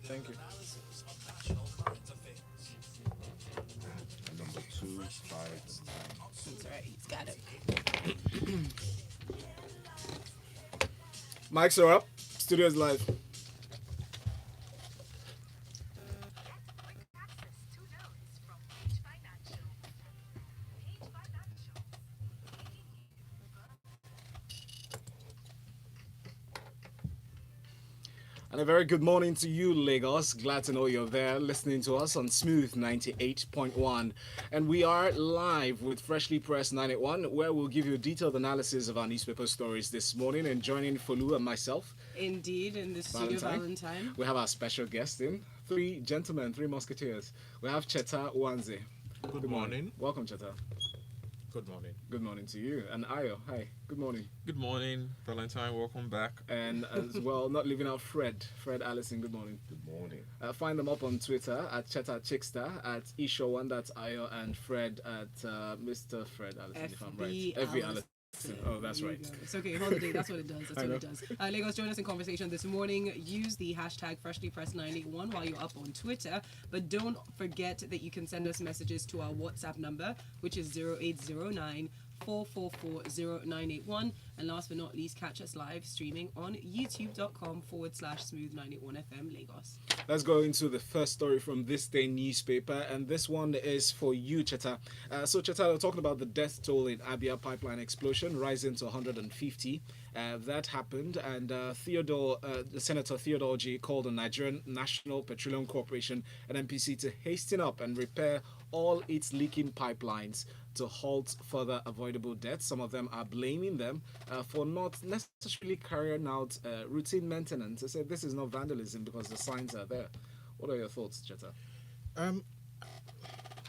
Thank you. And number two, fight. That's right. He's got it. Mics are up. Studio is live. And a very good morning to you, Lagos. Glad to know you're there listening to us on Smooth 98.1. And we are live with Freshly Pressed 981, where we'll give you a detailed analysis of our newspaper stories this morning. And joining Folu and myself, Indeed, in the studio, Valentine. we have our special guest in. Three gentlemen, three musketeers. We have Cheta Nwaeze. Good morning. Welcome, Cheta. Good morning. Good morning to you. And Ayo, hi. Good morning. Good morning, Valentine. Welcome back. And as well, not leaving out Fred. Allison, good morning. Good morning. Find them up on Twitter at Cheta Chickster, at Esho1, that's Ayo, and Fred at Mr. Fred Allison, if I'm right. FB Allison. Oh, that's right. It's okay, holiday, that's what it does. That's what it does. Lagos, join us in conversation this morning. Use the hashtag FreshlyPress981 while you're up on Twitter. But don't forget that you can send us messages to our WhatsApp number, which is 0809 4440981. And last but not least, catch us live streaming on youtube.com/smooth981FM Lagos. Let's go into the first story from ThisDay newspaper, and this one is for you, Cheta. So, Cheta, we're talking about the death toll in Abia pipeline explosion rising to 150. That happened, and Senator Theodore G called on Nigerian National Petroleum Corporation and NPC to hasten up and repair all its leaking pipelines to halt further avoidable deaths. Some of them are blaming them for not necessarily carrying out routine maintenance. They said this is not vandalism because the signs are there. What are your thoughts, Cheta?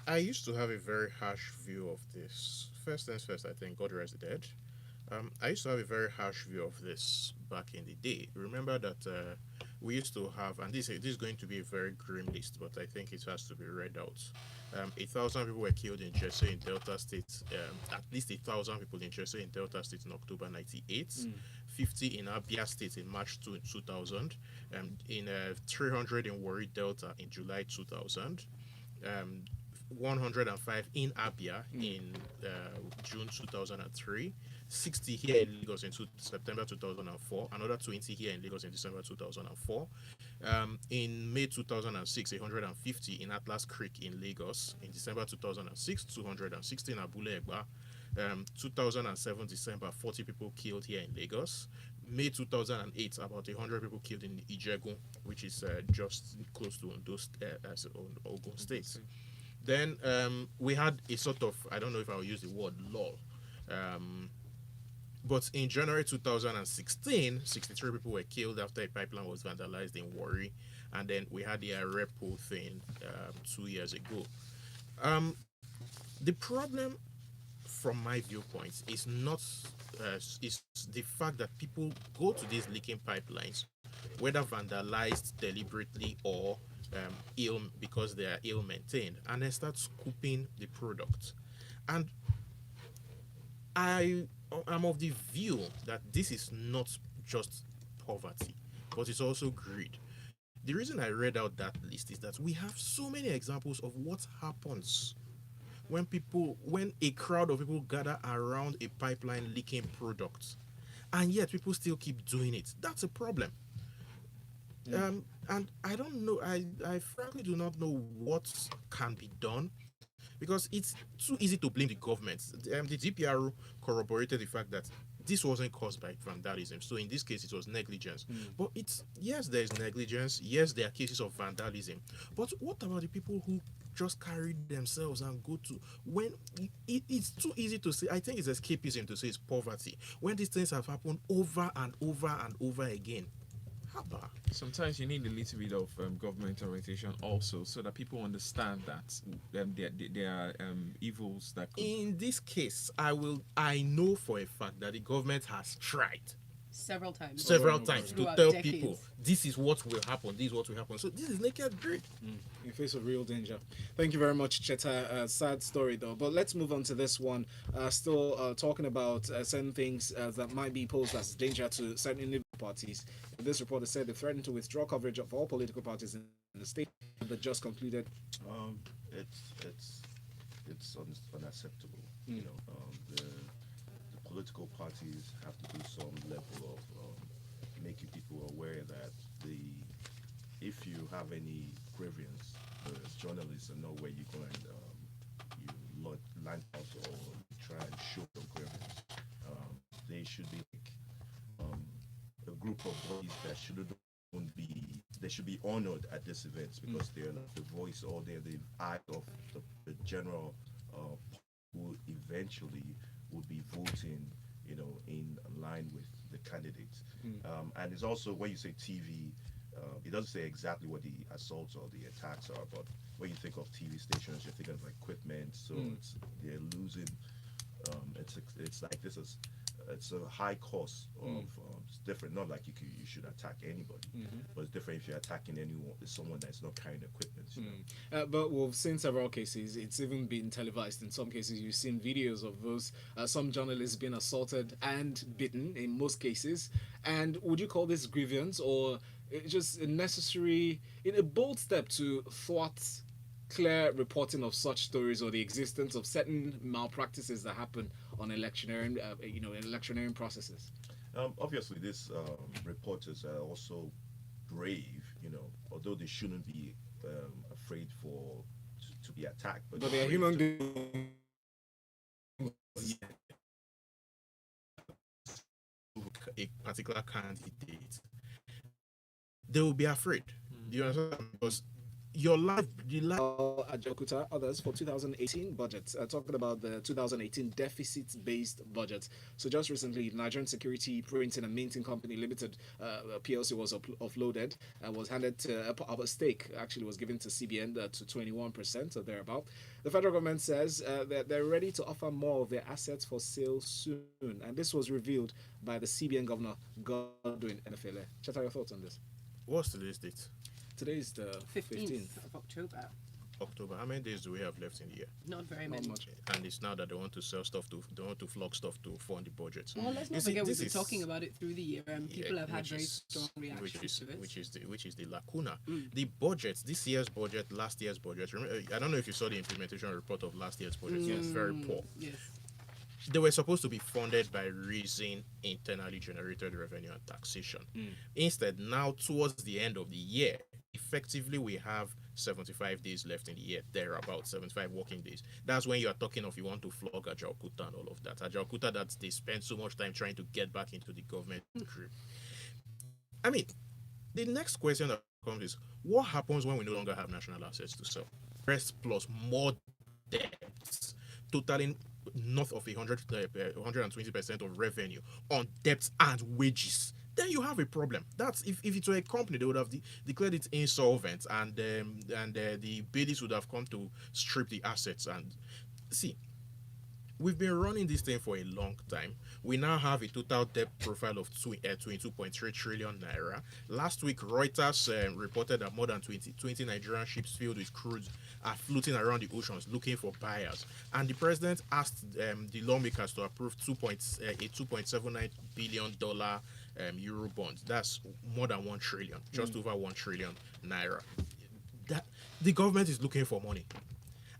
I used to have a very harsh view of this. First things first, I think God rest the dead. I used to have a very harsh view of this back in the day. Remember that we used to have, and this is going to be a very grim list, but I think it has to be read out. 1,000 people were killed in Jersey in Delta State. At least 1,000 people in Jersey in Delta State in October 98. 50 in Abia State in March 2000. In 300 in Warri Delta in July 2000. 105 in Abia in June 2003. 60 here in Lagos in September 2004, another 20 here in Lagos in December 2004. In May 2006, 150 in Atlas Creek in Lagos. In December 2006, 260 in Abule Egba. 2007 December, 40 people killed here in Lagos. May 2008, about 100 people killed in Ijegun, which is just close to Ogun State. Then we had a sort of, I don't know if I'll use the word lull. But in January 2016, 63 people were killed after a pipeline was vandalized in Warri. And then we had the Arepo thing 2 years ago. The problem, from my viewpoint, is not is the fact that people go to these leaking pipelines, whether vandalized deliberately or ill because they are ill maintained, and then start scooping the product. And I'm of the view that this is not just poverty, but it's also greed. The reason I read out that list is that we have so many examples of what happens when a crowd of people gather around a pipeline leaking products, and yet people still keep doing it. That's a problem. And I don't know, I frankly do not know what can be done, because it's too easy to blame the government. The DPRO corroborated the fact that this wasn't caused by vandalism. So in this case, it was negligence. But yes, there is negligence. Yes, there are cases of vandalism. But what about the people who just carry themselves and go to, when it's too easy to say, I think it's escapism to say it's poverty, when these things have happened over and over and over again. Sometimes you need a little bit of government orientation also, so that people understand that there are evils that could... In this case, I know for a fact that the government has tried several times to tell people this is what will happen, this is what will happen. So this is naked greed. In face of real danger. Thank you very much, Cheta. Sad story though, but let's move on to this one. Still talking about certain things that might be posed as danger to certain parties. This report has said they threatened to withdraw coverage of all political parties in the state that just concluded. It's unacceptable. You know, the political parties have to do some level of making people aware that if you have any grievance, the journalists know where you go and line out or try and show your grievance. They should be a group of bodies that they should be honored at these events because they're like the voice or they're the eye of the general who eventually would be voting, you know, in line with the candidates. And it's also, when you say TV, it doesn't say exactly what the assaults or the attacks are, but when you think of TV stations, you're thinking of equipment, so they're losing. It's like it's a high cost of it's different. Not like you should attack anybody, but it's different if you're attacking someone that's not carrying equipment. You know? But we've seen several cases. It's even been televised. In some cases, you've seen videos of those some journalists being assaulted and beaten in most cases. And would you call this grievance or just a necessary, in a bold step to thwart clear reporting of such stories or the existence of certain malpractices that happen on electioneering, electioneering processes? Obviously, these reporters are also brave, you know, although they shouldn't be afraid to be attacked. But they are human beings. A particular candidate, they will be afraid. Do you understand? Because Ajaokuta, others for 2018 budgets. Talking about the 2018 deficit-based budget. So just recently, Nigerian Security Printing and Minting Company Limited (PLC) was offloaded and was handed to a stake. Actually, was given to CBN to 21% or thereabout. The federal government says that they're ready to offer more of their assets for sale soon, and this was revealed by the CBN Governor Ganduje. Cheta, your thoughts on this? What's today's date? Today is the 15th of October. October. How many days do we have left in the year? Not very Not many. much. And it's now that they want to sell stuff they want to flog stuff to fund the budget. Well, let's not forget we've been talking about it through the year, and people have had very strong reactions to it. Which is the lacuna. The budget, this year's budget, last year's budget. Remember, I don't know if you saw the implementation report of last year's budget. It's very poor. Yes. They were supposed to be funded by raising internally generated revenue and taxation. Instead, now towards the end of the year, effectively we have 75 days left in the year, there about 75 working days. That's when you are talking of you want to flog Ajaokuta and all of that. Ajaokuta that they spend so much time trying to get back into the government grip. I mean, the next question that comes is, what happens when we no longer have national assets to sell? Rest plus more debts, totaling north of 120% of revenue on debts and wages. Then you have a problem. That's if it were a company, they would have declared it insolvent, and the bailies would have come to strip the assets. And see, we've been running this thing for a long time. We now have a total debt profile of 22.3 trillion naira. Last week, Reuters reported that more than 20 Nigerian ships filled with crude are floating around the oceans looking for buyers. And the president asked the lawmakers to approve a $2.79 billion euro bond. That's more than 1 trillion, just over 1 trillion naira. That the government is looking for money.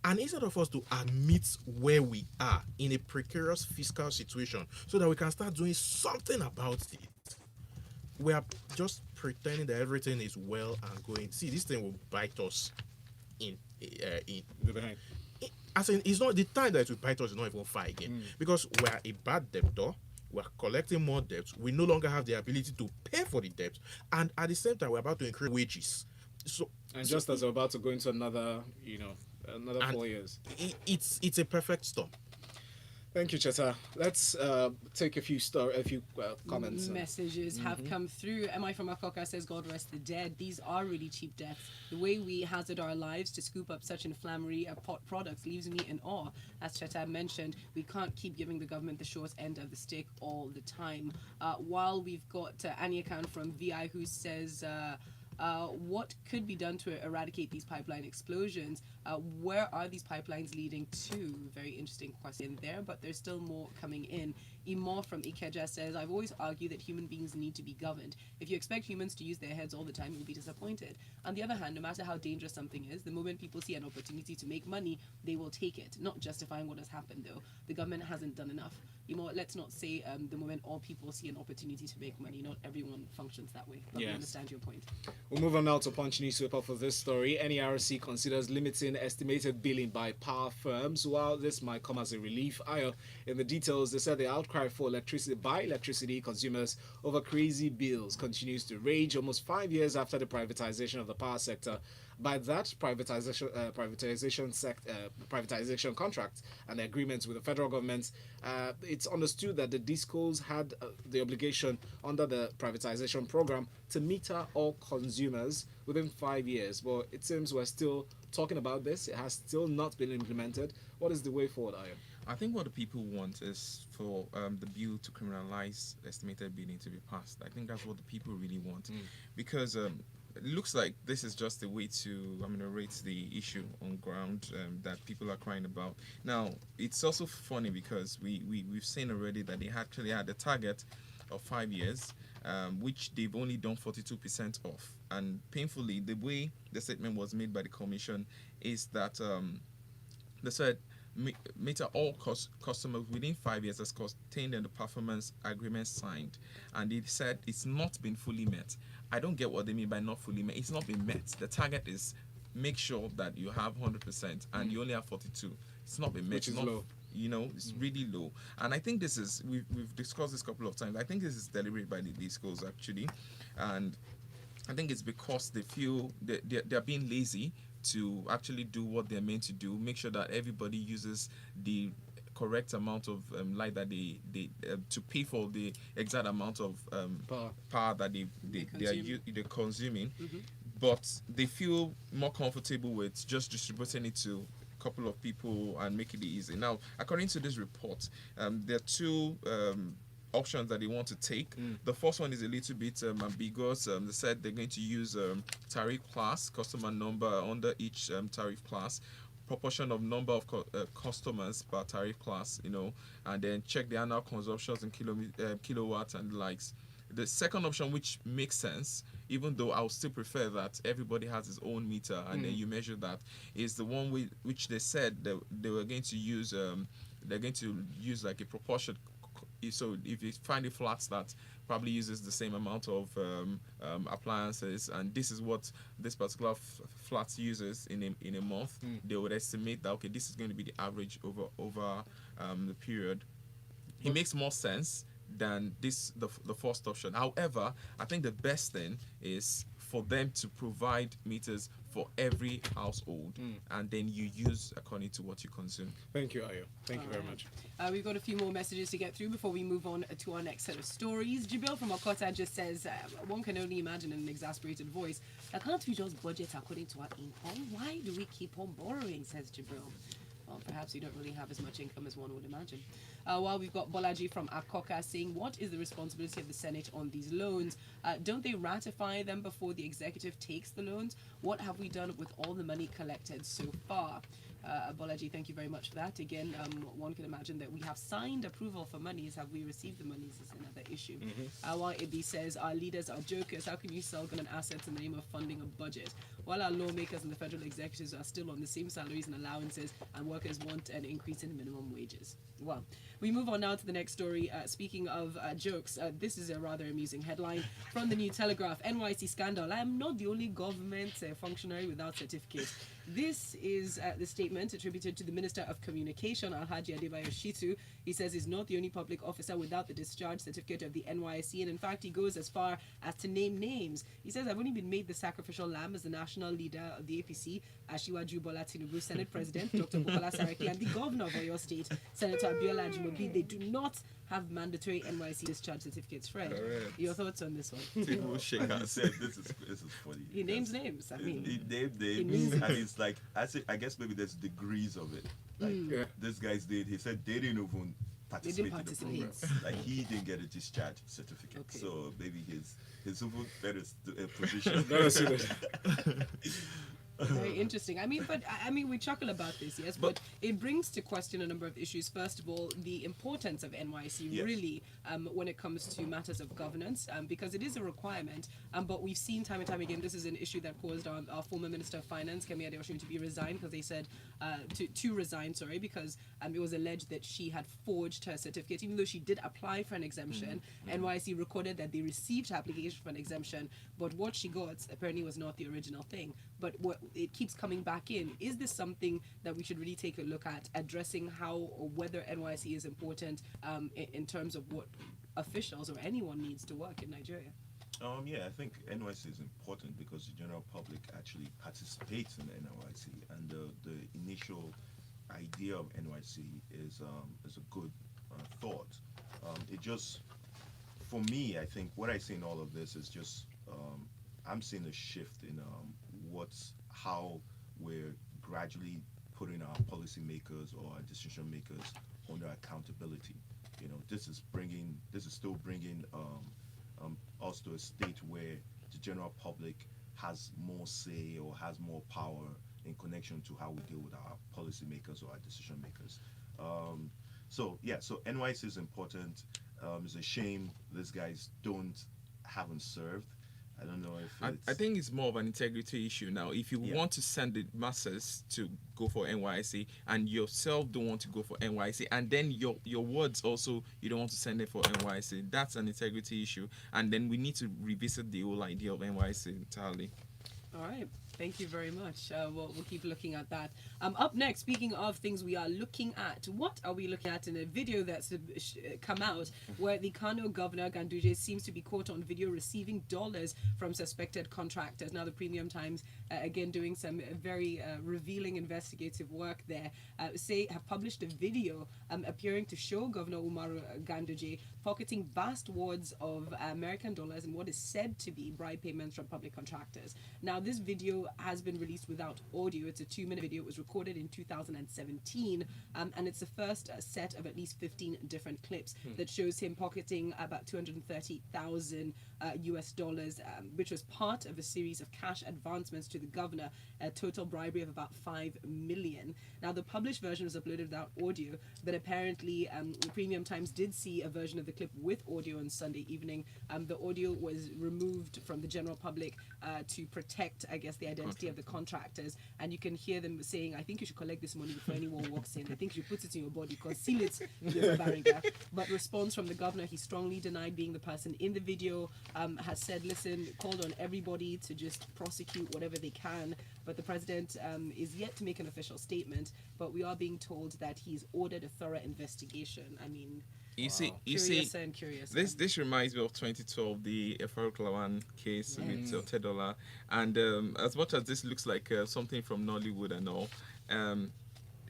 And instead of us to admit where we are in a precarious fiscal situation so that we can start doing something about it, we are just pretending that everything is well and going. See, this thing will bite us as in, it's not the time that it will bite us is not even far again, because we are a bad debtor. We're collecting more debts. We no longer have the ability to pay for the debt, and at the same time, we're about to increase wages. Just as we're about to go into another 4 years, it's a perfect storm. Thank you, Cheta. Let's take a few comments. Messages have come through. Am I from Akoka says, God rest the dead. These are really cheap deaths. The way we hazard our lives to scoop up such inflammatory products leaves me in awe. As Cheta mentioned, we can't keep giving the government the short end of the stick all the time. While we've got Anyakan from VI who says, what could be done to eradicate these pipeline explosions? Where are these pipelines leading to? Very interesting question there, but there's still more coming in. Imo from Ikeja says, I've always argued that human beings need to be governed. If you expect humans to use their heads all the time, you'll be disappointed. On the other hand, no matter how dangerous something is, the moment people see an opportunity to make money, they will take it. Not justifying what has happened, though. The government hasn't done enough. Let's not say the moment all people see an opportunity to make money, not everyone functions that way. But we understand your point. We'll move on now to Punch newspaper for this story. NERC considers limiting estimated billing by power firms. While this might come as a relief, Ayo, in the details, they said the outcry for electricity consumers over crazy bills continues to rage almost 5 years after the privatization of the power sector. By that privatization contract and agreements with the federal government, it's understood that the discos had the obligation under the privatization program to meter all consumers within 5 years. But it seems we're still talking about this. It has still not been implemented. What is the way forward, Ayo? I think what the people want is for the bill to criminalize estimated billing to be passed. I think that's what the people really want, because it looks like this is just a way to ameliorate the issue on ground that people are crying about. Now, it's also funny because we've seen already that they actually had a target of 5 years, which they've only done 42% of. And painfully, the way the statement was made by the commission is that they said meter all customers within 5 years as contained in the performance agreement signed, and they said it's not been fully met. I don't get what they mean by not fully met. It's not been met. The target is make sure that you have 100% and you only have 42. It's not been met. Which is not, low. It's really low. And I think this is, we've discussed this a couple of times. I think this is deliberate by the discos actually, and I think it's because they feel they're being lazy to actually do what they're meant to do, make sure that everybody uses the correct amount of light that they to pay for the exact amount of power that they're consuming. But they feel more comfortable with just distributing it to a couple of people and making it easy. Now, according to this report, there are two options that they want to take. The first one is a little bit ambiguous. They said they're going to use tariff class, customer number under each tariff class, proportion of number of customers per tariff class, and then check the annual consumptions in kilowatts and the likes. The second option, which makes sense, even though I would still prefer that everybody has his own meter and then you measure that, is the one which they said they were going to use. They're going to use like a proportion. So if you find a flat that probably uses the same amount of appliances, and this is what this particular flat uses in a month, they would estimate that, okay, this is going to be the average over the period. It makes more sense than the first option. However, I think the best thing is for them to provide meters for every household, and then you use according to what you consume. Thank you, Ayo. Thank you very much. We've got a few more messages to get through before we move on to our next set of stories. Jibril from Okota just says, one can only imagine in an exasperated voice, can't we just budget according to our income? Why do we keep on borrowing, says Jibril. Well, perhaps you don't really have as much income as one would imagine. While we've got Bolaji from Akoka saying, what is the responsibility of the Senate on these loans? Don't they ratify them before the executive takes the loans? What have we done with all the money collected so far? Bolaji, thank you very much for that. Again, one can imagine that we have signed approval for monies. Have we received the monies is another issue. While Ibi says, our leaders are jokers. How can you sell government assets in the name of funding a budget? While our lawmakers and the federal executives are still on the same salaries and allowances, and workers want an increase in minimum wages. Well, we move on now to the next story. Speaking of jokes, this is a rather amusing headline from the New Telegraph. NYSC scandal. I am not the only government functionary without certificate. This is the statement attributed to the Minister of Communication, Alhaji Adebayo Shittu. He says he's not the only public officer without the discharge certificate of the NYSC, and in fact, he goes as far as to name names. He says, I've only been made the sacrificial lamb as the national leader of the APC, Asiwaju Bola Tinubu, Senate President, Dr. Bukola Saraki, and the Governor of Oyo State, Senator Abiola Ajimobi. They do not have mandatory NYSC discharge certificates. Fred, your thoughts on this one? People shake and said, this is funny. He names names. I mean, he named names, and it's like, I guess maybe there's degrees of it. Like this guy's he said they didn't even participate in the program. Like he didn't get a discharge certificate. Okay. So maybe his even better position. Very interesting. I mean, we chuckle about this, yes, but it brings to question a number of issues. First of all, the importance of NYC Yes. really when it comes to matters of governance, because it is a requirement. But we've seen time and time again, this is an issue that caused our former Minister of Finance, Kemi Adeosun, to be resigned because they said to resign, sorry, because it was alleged that she had forged her certificate, even though she did apply for an exemption. NYC recorded that they received her application for an exemption, but what she got apparently was not the original thing. But what it keeps coming back in, is this something that we should really take a look at, addressing how or whether NYC is important in terms of what officials or anyone needs to work in Nigeria? Yeah, I think NYC is important because the general public actually participates in NYC, and the initial idea of NYC is a good thought. It just, for me, I think what I see in all of this is just I'm seeing a shift in how we're gradually putting our policymakers or our decision makers under accountability. You know, this is still bringing us to a state where the general public has more say or has more power in connection to how we deal with our policymakers or our decision makers. So NYC is important. It's a shame these guys haven't served. I don't know if I think it's more of an integrity issue now. If you want to send the masses to go for NYC and yourself don't want to go for NYC, and then your words also, you don't want to send it for NYC, that's an integrity issue. And then we need to revisit the whole idea of NYC entirely. All right. Thank you very much. We'll keep looking at that. Up next, speaking of things we are looking at, what are we looking at in a video that's come out where the Kano Governor Ganduje seems to be caught on video receiving dollars from suspected contractors? Now, the Premium Times, again, doing some very revealing investigative work there, have published a video appearing to show Governor Umaru Ganduje pocketing vast wads of American dollars and what is said to be bribe payments from public contractors. Now, this video has been released without audio. It's a 2-minute video. It was recorded in 2017, and it's the first set of at least 15 different clips that shows him pocketing about $230,000 US dollars, which was part of a series of cash advancements to the governor, a total bribery of about $5 million. Now, the published version was uploaded without audio, but apparently the Premium Times did see a version of the clip with audio on Sunday evening. The audio was removed from the general public to protect, I guess, the identity of the contractors, and you can hear them saying, I think you should collect this money before anyone walks in. I think you should put it in your body, conceal it in your barringer. But response from the governor, he strongly denied being the person in the video, has said, listen, called on everybody to just prosecute whatever they can, but the president is yet to make an official statement, but we are being told that he's ordered a thorough investigation. I mean, You see, curious. This reminds me of 2012, the Farouk Lawan case with $10, and as much as this looks like something from Nollywood and all,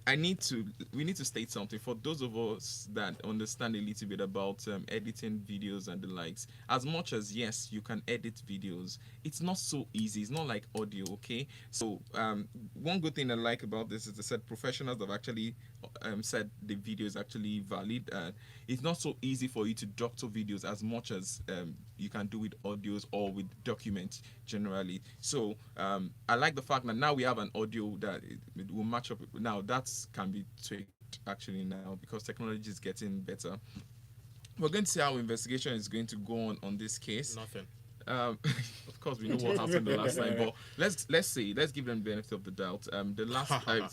we need to state something for those of us that understand a little bit about editing videos and the likes. As much as yes, you can edit videos, it's not so easy. It's not like audio, okay? So one good thing I like about this is they said professionals have actually said the video is actually valid. It's not so easy for you to doctor videos as much as you can do with audios or with documents generally. So I like the fact that now we have an audio that it will match up. Now that can be tweaked actually now because technology is getting better. We're going to see how investigation is going to go on this case. Nothing. Of course, we know what happened the last time, but let's give them the benefit of the doubt. The last time.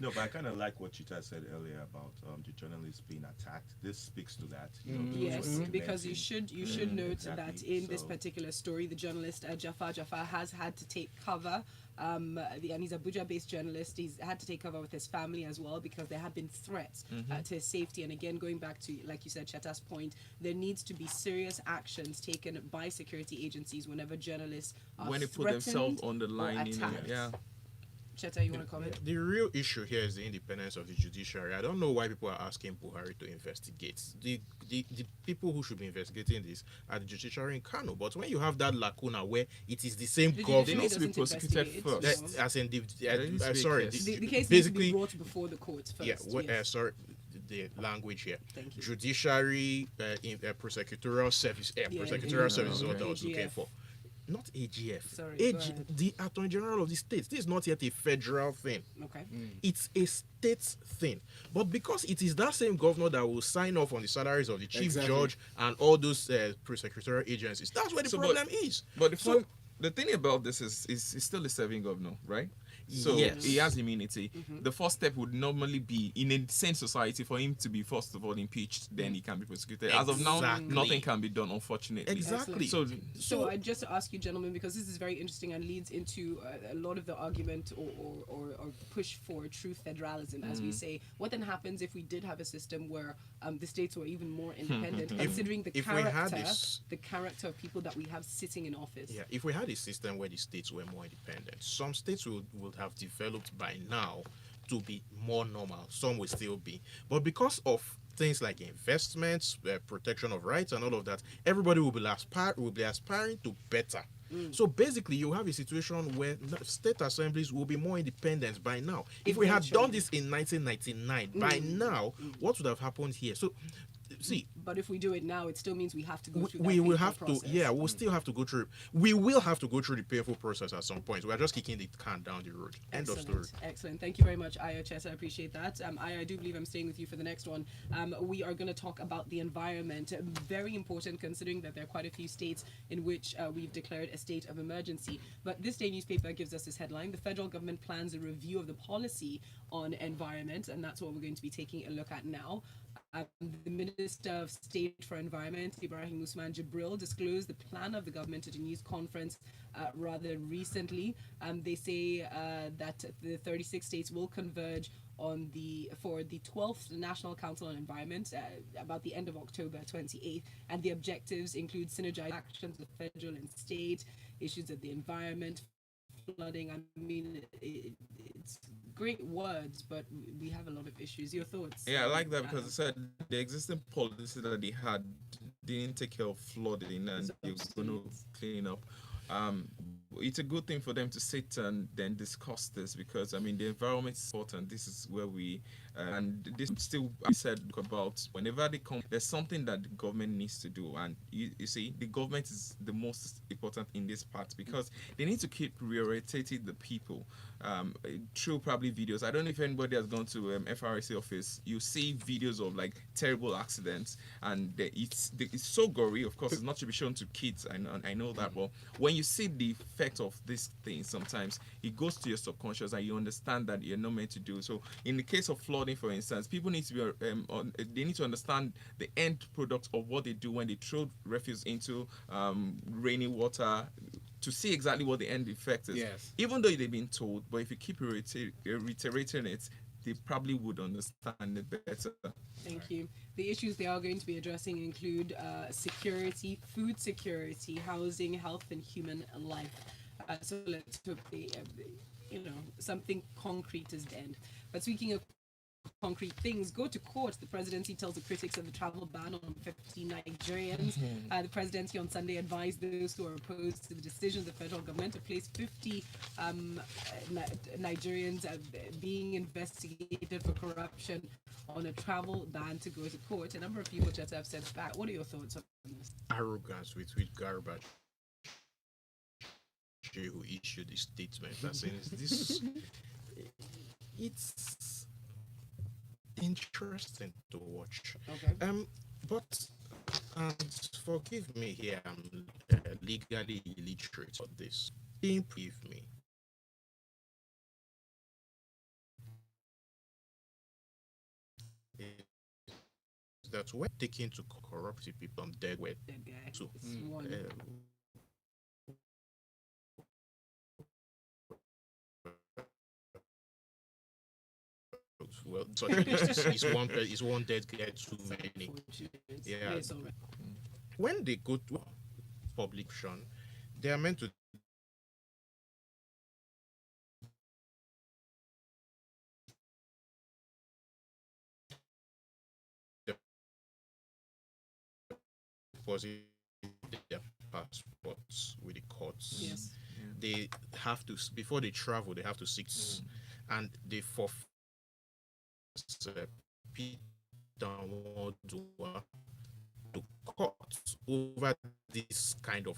No, but I kind of like what Cheta said earlier about the journalists being attacked. This speaks to that. You know, Yes, because you should note exactly. that in this So- particular story, the journalist Jafar has had to take cover. And he's a Abuja-based journalist. He's had to take cover with his family as well because there have been threats to his safety. And again, going back to, like you said, Cheta's point, there needs to be serious actions taken by security agencies whenever journalists are when they put themselves on the line, you know, attacked. yeah. Cheta, you want to comment? The real issue here is the independence of the judiciary. I don't know why people are asking Buhari to investigate. The people who should be investigating this are the judiciary in Kano. But when you have that lacuna where it is the same The They governor, need to be doesn't prosecuted investigate, first. so- as in There needs to be a sorry, case. The case needs to basically be brought before the court first. Yes. sorry, the language here. Thank you. Judiciary, prosecutorial service, prosecutorial service is what I was looking AGF. for. not AGF. Sorry, go ahead. The Attorney General of the state. This is not yet a federal thing. Okay. It's a state thing. But because it is that same governor that will sign off on the salaries of the chief judge and all those pre-secretarial agencies, that's where the problem is. But the thing about this is he's still a serving governor, right? So Yes. he has immunity. The first step would normally be, in a sane society, for him to be first of all impeached, then he can be prosecuted. As of now, Exactly. nothing can be done, unfortunately. Exactly. So I just to ask you, gentlemen, because this is very interesting and leads into a lot of the argument or push for true federalism, as we say. What then happens if we did have a system where the states were even more independent, considering the if we had character, this- the character of people that we have sitting in office? Yeah, if we had a system where the states were more independent, some states would have developed by now to be more normal. Some will still be. But because of things like investments, protection of rights, and all of that, everybody will be aspiring to better. So basically, you have a situation where state assemblies will be more independent by now. If we had done this in 1999, by now, what would have happened here? So, see, But if we do it now, it still means we have to go through. we that will painful have process. to, yeah, we'll still have to go through. We will have to go through the painful process at some point. We're just kicking the can down the road. End of story. Excellent. Thank you very much, Ayo, Cheta. I appreciate that. Ayo, I do believe I'm staying with you for the next one. We are going to talk about the environment. Very important, considering that there are quite a few states in which we've declared a state of emergency. But ThisDay newspaper gives us this headline: the federal government plans a review of the policy on environment, and that's what we're going to be taking a look at now. The Minister of State for Environment, Ibrahim Usman Jibril, disclosed the plan of the government at a news conference rather recently. They say that the 36 states will converge on for the 12th National Council on Environment about the end of October 28th, and the objectives include synergized actions of federal and state, issues of the environment, flooding. I mean, it's great words, but we have a lot of issues. Your thoughts? yeah, I like that because it said the existing policy that they had didn't take care of flooding, and they're going to clean up. It's a good thing for them to sit and then discuss this, because I mean the environment is important. This is where we and this still I said about whenever they come, there's something that the government needs to do, and you see the government is the most important in this part, because they need to keep reorientating the people through probably videos. I don't know if anybody has gone to FRC office. You see videos of like terrible accidents, and it's so gory. Of course, it's not to be shown to kids. I know that, but when you see the effect of this thing, sometimes it goes to your subconscious and you understand that you're not meant to do. So in the case of flooding, for instance, people need to be they need to understand the end product of what they do when they throw refuse into rainy water, to see exactly what the end effect is. Yes. Even though they've been told, but if you keep reiterating it, they probably would understand it better. Thank you. The issues they are going to be addressing include security, food security, housing, health, and human life. So let's hope something concrete is the end. But speaking of concrete things, go to court. The presidency tells the critics of the travel ban on 50 Nigerians. The presidency on Sunday advised those who are opposed to the decision of the federal government to place 50 Nigerians being investigated for corruption on a travel ban to go to court. A number of people just have said that. What are your thoughts on this? Arrogance with which garbage who issued the statement that says this. It's interesting to watch. Okay. But forgive me here, I'm legally illiterate on this. Forgive me. That we're taking to corrupt people, I'm dead weight. Dead guy. So, It's one. well, such is one dead guy too many. Yeah. It's all right. When they go to publication, they are meant to deposit their passports with the courts. Yes. They have to, before they travel, they have to seek, and they forfeit Peter Wodua to court over this kind of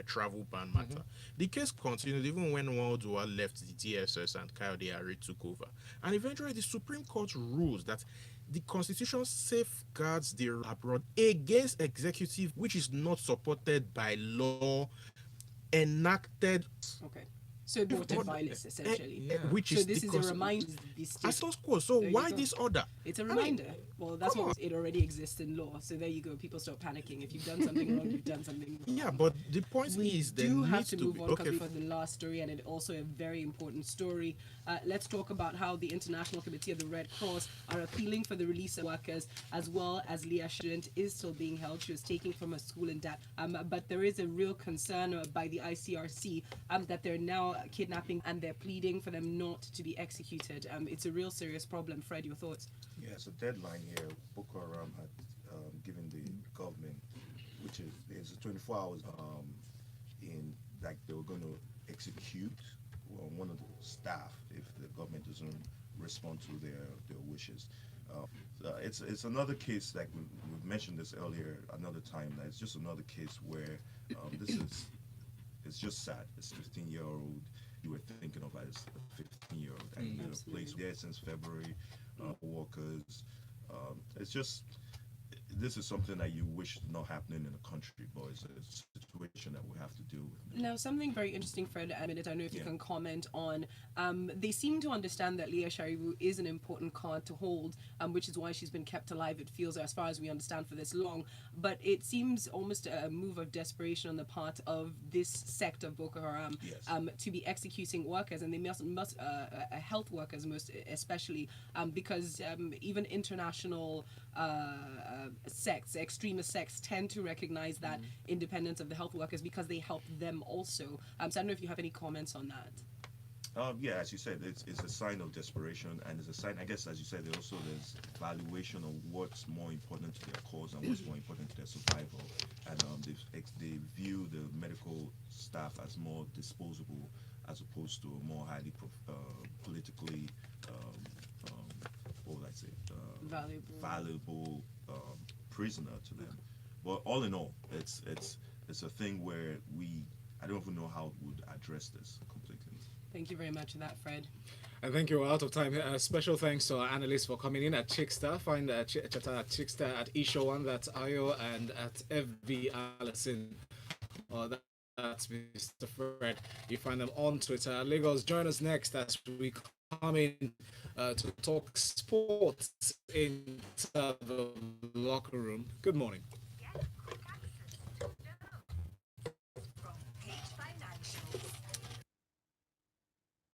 travel ban matter. The case continued even when Waldua left the DSS and Kayode Ari took over. And eventually the Supreme Court rules that the Constitution safeguards the abroad against executive which is not supported by law enacted. Okay. So voted violence, essentially. Which So is this the is a reminder. Status quo. So There you why go. this order? It's a I mean, reminder. Well, that's come what it already exists in law. So there you go. People stop panicking. If you've done something wrong, you've done something wrong. Yeah, but the point We is there do have needs to to move be on okay. for the last story, and it also a very important story. Let's talk about how the International Committee of the Red Cross are appealing for the release of workers, as well as Leah student is still being held. She was taken from a school in that. But there is a real concern by the ICRC that they're now kidnapping and they're pleading for them not to be executed. It's a real serious problem. Fred, your thoughts? Yeah, it's a deadline here. Boko Haram had given the government, which is it's 24 hours in like they were going to execute one of the staff if the government doesn't respond to their wishes. It's another case like we've mentioned this earlier another time. That it's just another case where it's just sad. It's 15-year-old you were thinking of as a 15-year-old and you're in a place there since February. Workers. It's just this is something that you wish not happening in the country, but it's a situation that we have to deal with. Now, something very interesting, Fred, I don't know if you Yeah. can comment on, they seem to understand that Leah Sharibu is an important card to hold, which is why she's been kept alive, it feels, as far as we understand, for this long. But it seems almost a move of desperation on the part of this sect of Boko Haram Yes. to be executing workers, and they must health workers most especially, because even international sects, extremist sects, tend to recognize that independence of the health workers because they help them also. So I don't know if you have any comments on that. Yeah, as you said, it's a sign of desperation, and it's a sign, I guess, as you said, there's valuation of what's more important to their cause and what's more important to their survival. And they view the medical staff as more disposable as opposed to a more highly politically, what would I say, valuable prisoner to them. But all in all, it's a thing where I don't even know how we would address this completely. Thank you very much for that, Fred. I think you're out of time. Special thanks to our analysts for coming in at Chickster. Find Cheta at Chickster, at Isho1, that's Ayo, and at FV Allison. That's Mr. Fred. You find them on Twitter. Lagos, join us next as we come in to talk sports in the locker room. Good morning.